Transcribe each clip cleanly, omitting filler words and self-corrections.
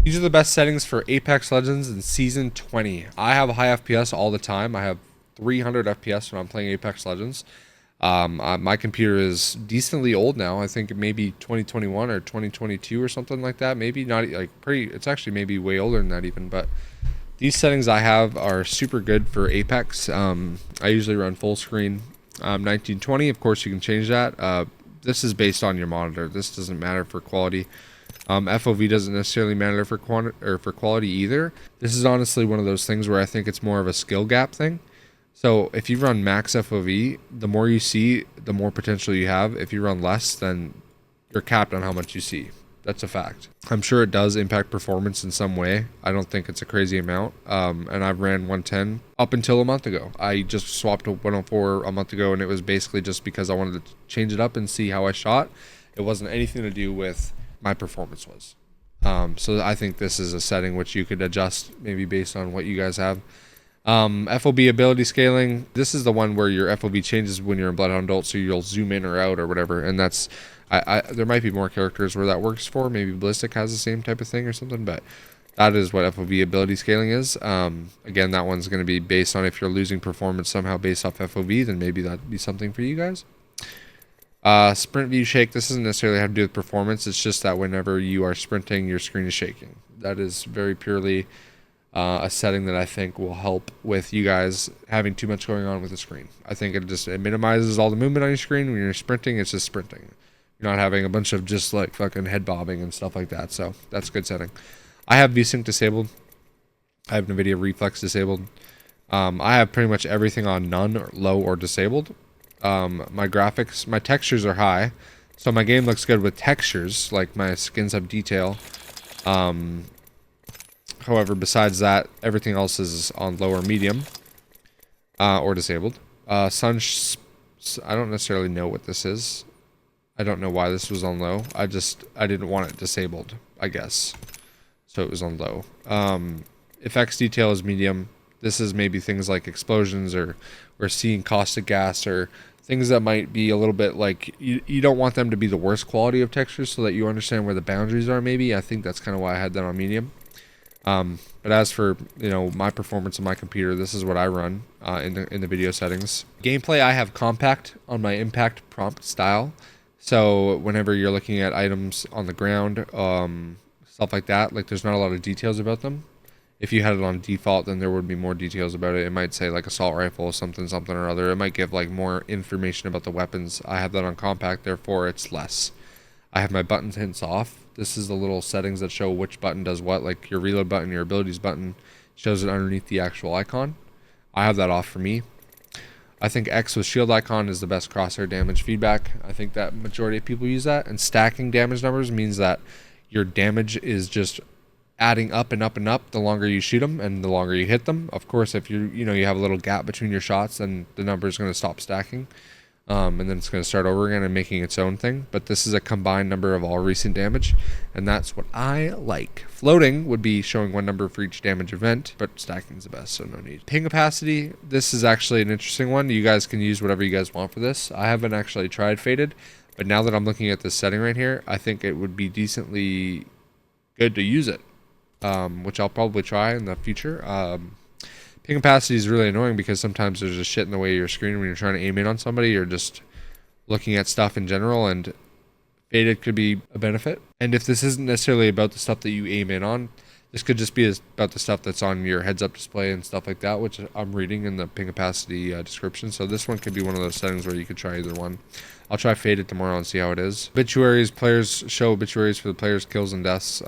These are the best settings for Apex Legends in Season 20. I have high FPS all the time. I have 300 FPS when I'm playing Apex Legends. My computer is decently old now. I think maybe 2021 or 2022 or something like that. Maybe not like pretty. It's actually maybe way older than that even. But these settings I have are super good for Apex. I usually run full screen, 1920. Of course, you can change that. This is based on your monitor. This doesn't matter for quality. FOV doesn't necessarily matter for for quality either. This is honestly one of those things where I think it's more of a skill gap thing. So if you run max FOV, the more you see, the more potential you have. If you run less, then you're capped on how much you see. That's a fact. I'm sure it does impact performance in some way. I don't think it's a crazy amount. And I've ran 110 up until a month ago. I just swapped to 104 a month ago, and it was basically just because I wanted to change it up and see how I shot. It wasn't anything to do with my performance was. So I think this is a setting which you could adjust maybe based on what you guys have. FOB ability scaling. This is the one where your FOB changes when you're in Bloodhound Ult, so you'll zoom in or out or whatever. And that's, there might be more characters where that works for. Maybe Ballistic has the same type of thing or something, but that is what FOV ability scaling is. Again, that one's going to be based on if you're losing performance somehow based off FOV, then maybe that'd be something for you guys. Sprint view shake. This doesn't necessarily have to do with performance. It's just that whenever you are sprinting, your screen is shaking. That is very purely a setting that I think will help with you guys having too much going on with the screen. I think it minimizes all the movement on your screen. When you're sprinting, it's just sprinting. You're not having a bunch of just like fucking head bobbing and stuff like that. So that's a good setting. I have VSync disabled. I have Nvidia Reflex disabled. I have pretty much everything on none, or low, or disabled. My graphics, my textures are high, so my game looks good with textures, like my skins have detail. However, besides that, everything else is on low or medium, or disabled. I don't necessarily know what this is. I don't know why this was on low. I didn't want it disabled, I guess. So it was on low. Effects detail is medium. This is maybe things like explosions or seeing caustic gas or things that might be a little bit like you don't want them to be the worst quality of textures so that you understand where the boundaries are maybe. I think that's kind of why I had that on medium. But as for, my performance on my computer, this is what I run in the video settings. Gameplay, I have compact on my impact prompt style. So whenever you're looking at items on the ground, stuff like that, like there's not a lot of details about them. If you had it on default, then there would be more details about it. It might say like assault rifle, something or other. It might give like more information about the weapons. I have that on compact, therefore it's less. I have my button hints off. This is the little settings that show which button does what, like your reload button, your abilities button shows it underneath the actual icon. I have that off for me. I think X with shield icon is the best crosshair damage feedback. I think that majority of people use that. And stacking damage numbers means that your damage is just adding up and up and up the longer you shoot them and the longer you hit them. Of course, if you have a little gap between your shots, then the number is going to stop stacking. And then it's going to start over again and making its own thing. But this is a combined number of all recent damage, and that's what I like. Floating would be showing one number for each damage event, but stacking is the best, so no need. Ping opacity, this is actually an interesting one. You guys can use whatever you guys want for this. I haven't actually tried faded, but now that I'm looking at this setting right here, I think it would be decently good to use it, which I'll probably try in the future. Ping opacity is really annoying because sometimes there's just shit in the way of your screen when you're trying to aim in on somebody or just looking at stuff in general, and faded could be a benefit. And if this isn't necessarily about the stuff that you aim in on, this could just be about the stuff that's on your heads-up display and stuff like that, which I'm reading in the ping opacity description. So this one could be one of those settings where you could try either one. I'll try faded tomorrow and see how it is. Obituaries, players show obituaries for the players' kills and deaths.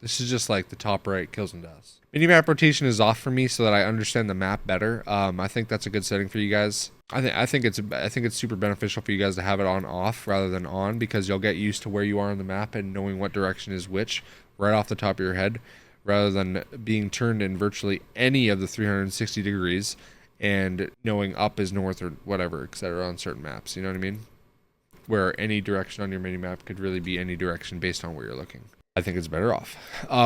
This is just like the top right kills and deaths. Minimap rotation is off for me so that I understand the map better. I think that's a good setting for you guys. I think it's super beneficial for you guys to have it on off rather than on, because you'll get used to where you are on the map and knowing what direction is which right off the top of your head, rather than being turned in virtually any of the 360 degrees and knowing up is north or whatever, etc. on certain maps. You know what I mean? Where any direction on your minimap could really be any direction based on where you're looking. I think it's better off.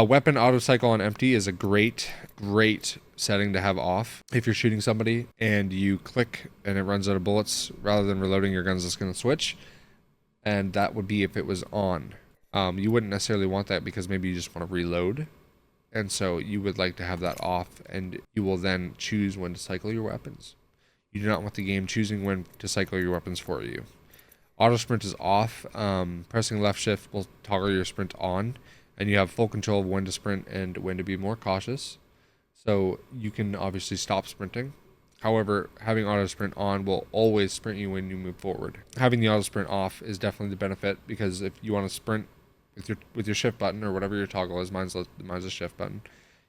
Weapon auto cycle on empty is a great setting to have off. If you're shooting somebody and you click and it runs out of bullets, rather than reloading, your gun's just going to switch. And that would be if it was on. You wouldn't necessarily want that because maybe you just want to reload. and so you would like to have that off, and you will then choose when to cycle your weapons. You do not want the game choosing when to cycle your weapons for you. Auto sprint is off. Pressing left shift will toggle your sprint on, and you have full control of when to sprint and when to be more cautious. So you can obviously stop sprinting. However, having auto sprint on will always sprint you when you move forward. Having the auto sprint off is definitely the benefit, because if you want to sprint with your shift button or whatever your toggle is, mine's a shift button.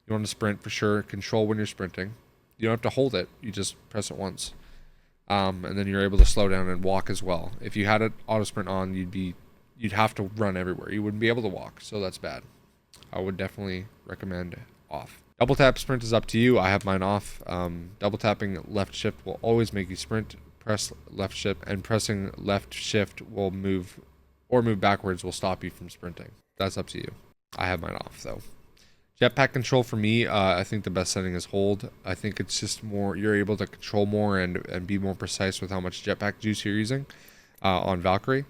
You want to sprint for sure, control when you're sprinting. You don't have to hold it, you just press it once. And then you're able to slow down and walk as well. If you had it auto sprint on, you'd have to run everywhere. You wouldn't be able to walk, so that's bad. I would definitely recommend off. Double tap sprint is up to you. I have mine off. Double tapping left shift will always make you sprint. Press left shift, and pressing left shift will move backwards will stop you from sprinting. That's up to you. I have mine off though. Jetpack control for me, I think the best setting is hold. I think it's just more, you're able to control more and be more precise with how much jetpack juice you're using on Valkyrie.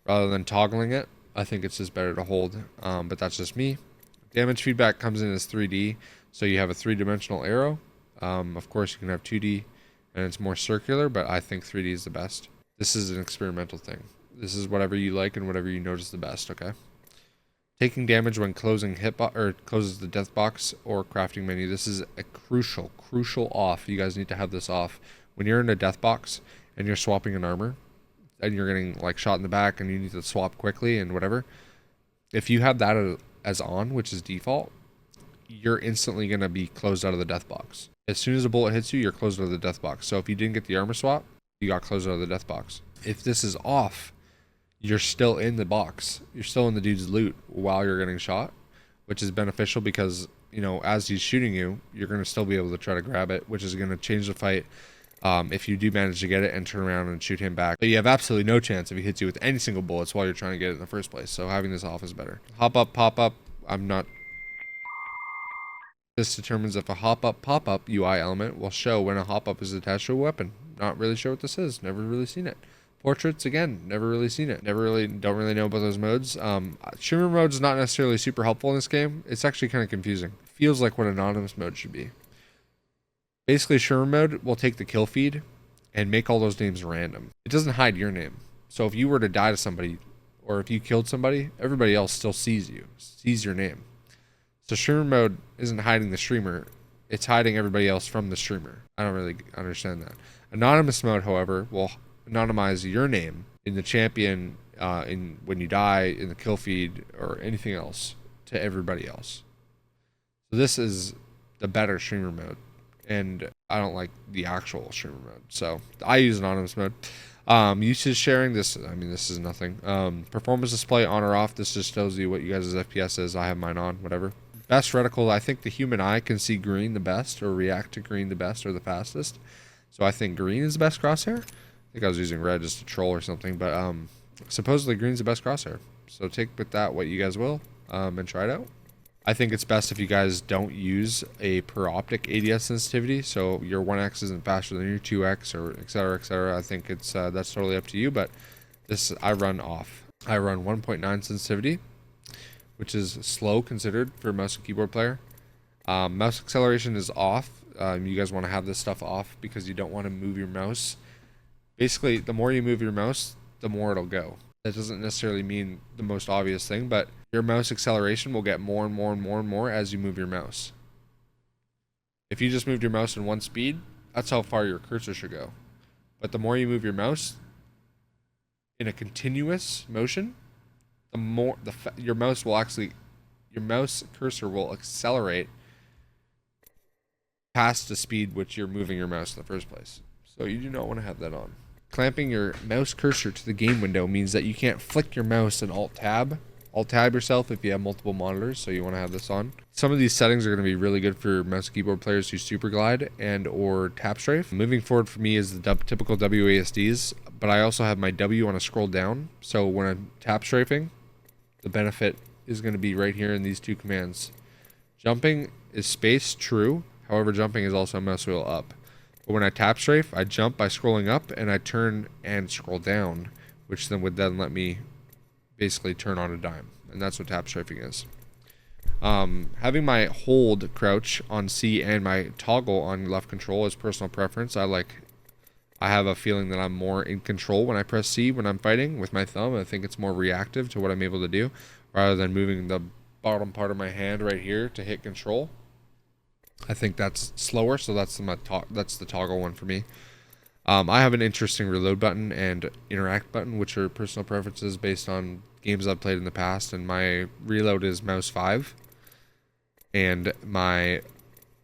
Rather than toggling it, I think it's just better to hold, but that's just me. Damage feedback comes in as 3D, so you have a 3-dimensional arrow. Of course, you can have 2D, and it's more circular, but I think 3D is the best. This is an experimental thing. This is whatever you like and whatever you notice the best, okay? Taking damage when closing closes the death box or crafting menu. This is a crucial off. You guys need to have this off. When you're in a death box and you're swapping an armor, and you're getting like shot in the back and you need to swap quickly and whatever, if you have that as on, which is default, you're instantly going to be closed out of the death box. As soon as a bullet hits you, you're closed out of the death box. So if you didn't get the armor swap, you got closed out of the death box. If this is off, you're still in the box. You're still in the dude's loot while you're getting shot, which is beneficial because, you know, as he's shooting you, you're going to still be able to try to grab it, which is going to change the fight if you do manage to get it and turn around and shoot him back. But you have absolutely no chance if he hits you with any single bullets while you're trying to get it in the first place. So having this off is better. Hop up, pop up. This determines if a hop up, pop up UI element will show when a hop up is attached to a weapon. Not really sure what this is. Never really seen it. Portraits, again, never really seen it. Don't really know about those modes. Shimmer mode is not necessarily super helpful in this game. It's actually kind of confusing. Feels like what anonymous mode should be. Basically, shimmer mode will take the kill feed and make all those names random. It doesn't hide your name. So if you were to die to somebody, or if you killed somebody, everybody else still sees you, sees your name. So shimmer mode isn't hiding the streamer. It's hiding everybody else from the streamer. I don't really understand that. Anonymous mode, however, will anonymize your name in the champion, when you die, in the kill feed, or anything else to everybody else. So this is the better streamer mode, and I don't like the actual streamer mode, so I use anonymous mode. Usage sharing, this is nothing. Performance display on or off, this just tells you what you guys' FPS is. I have mine on, whatever. Best reticle, I think the human eye can see green the best, or react to green the best or the fastest. So I think green is the best crosshair. I think I was using red just to troll or something, but supposedly green's the best crosshair. So take with that what you guys will, and try it out. I think it's best if you guys don't use a per optic ADS sensitivity, so your 1x isn't faster than your 2x, or etc, etc. I think it's that's totally up to you, but this I run off. I run 1.9 sensitivity, which is slow considered for a mouse and keyboard player. Mouse acceleration is off. You guys want to have this stuff off because you don't want to move your mouse. Basically, the more you move your mouse, the more it'll go. That doesn't necessarily mean the most obvious thing, but your mouse acceleration will get more and more and more and more as you move your mouse. If you just moved your mouse in one speed, that's how far your cursor should go. But the more you move your mouse in a continuous motion, the more your mouse cursor will accelerate past the speed which you're moving your mouse in the first place. So you do not want to have that on. Clamping your mouse cursor to the game window means that you can't flick your mouse and Alt-Tab yourself if you have multiple monitors, so you want to have this on. Some of these settings are going to be really good for mouse and keyboard players who super glide and or tap strafe. Moving forward for me is the typical WASDs, but I also have my W on a scroll down, so when I'm tap strafing, the benefit is going to be right here in these two commands. Jumping is space, true, however jumping is also a mouse wheel up. But when I tap strafe, I jump by scrolling up, and I turn and scroll down, which then would let me basically turn on a dime, and that's what tap strafing is. Having my hold crouch on C and my toggle on left control is personal preference. I have a feeling that I'm more in control when I press C when I'm fighting with my thumb. I think it's more reactive to what I'm able to do rather than moving the bottom part of my hand right here to hit control. I think that's slower, so that's the toggle one for me. I have an interesting reload button and interact button, which are personal preferences based on games I've played in the past, and my reload is mouse 5, and my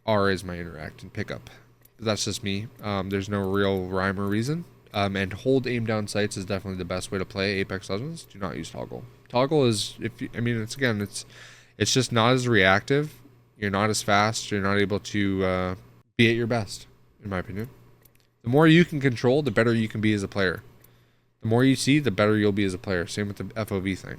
R is my interact and pickup. That's just me. There's no real rhyme or reason. And hold aim down sights is definitely the best way to play Apex Legends. Do not use toggle. Toggle is, it's just not as reactive. You're not as fast. You're not able to be at your best, in my opinion. The more you can control, the better you can be as a player. The more you see, the better you'll be as a player. Same with the FOV thing.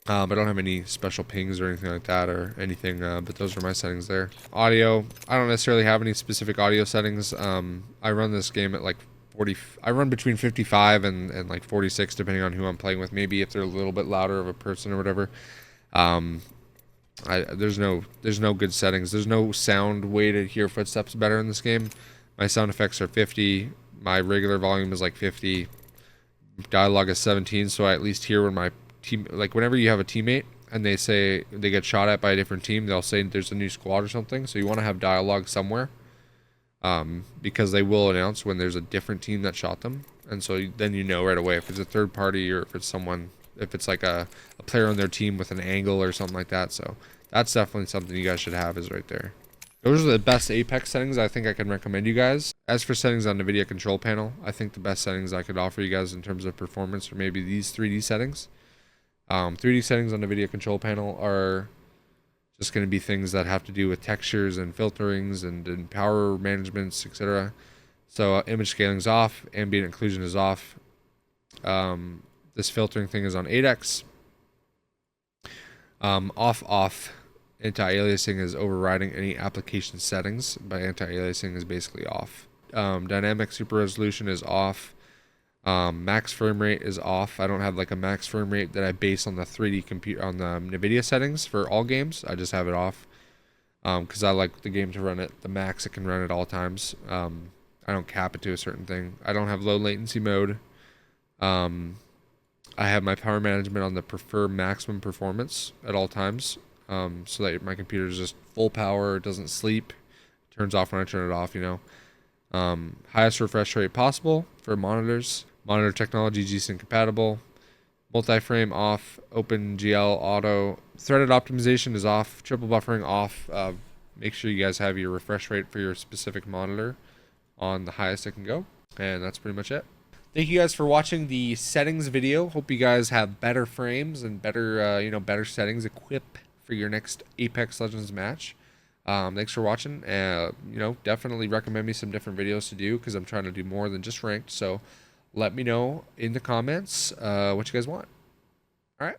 I don't have any special pings or anything like that or anything, but those are my settings there. Audio, I don't necessarily have any specific audio settings. I run this game at like 40, I run between 55 and like 46 depending on who I'm playing with. Maybe if they're a little bit louder of a person or whatever. There's no good settings. There's no sound way to hear footsteps better in this game. My sound effects are 50. My regular volume is like 50. Dialogue is 17, so I at least hear when my team, like whenever you have a teammate and they say they get shot at by a different team, they'll say there's a new squad or something. So you want to have dialogue somewhere, because they will announce when there's a different team that shot them, and so then you know right away if it's a third party or if it's someone, if it's like a player on their team with an angle or something like that. So that's definitely something you guys should have, is right there. Those are the best Apex settings I think I can recommend you guys. As for settings on Nvidia control panel, I think the best settings I could offer you guys in terms of performance are maybe these 3D settings. 3D settings on the Nvidia control panel are just going to be things that have to do with textures and filterings and power managements, etc. So image scaling is off, ambient occlusion is off. This filtering thing is on 8x. Off. Anti-aliasing is overriding any application settings, but anti-aliasing is basically off. Dynamic super resolution is off. Max frame rate is off. I don't have like a max frame rate that I base on the 3D computer on the Nvidia settings for all games. I just have it off because I like the game to run at the max it can run at all times. I don't cap it to a certain thing. I don't have low latency mode. I have my power management on the prefer maximum performance at all times, so that my computer is just full power, it doesn't sleep, turns off when I turn it off, you know. Highest refresh rate possible for monitors. Monitor technology G-Sync compatible. Multi-frame off. OpenGL auto. Threaded optimization is off. Triple buffering off. Make sure you guys have your refresh rate for your specific monitor on the highest it can go. And that's pretty much it. Thank you guys for watching the settings video. Hope you guys have better frames and better, better settings equipped for your next Apex Legends match. Thanks for watching. Definitely recommend me some different videos to do because I'm trying to do more than just ranked. So let me know in the comments what you guys want. All right.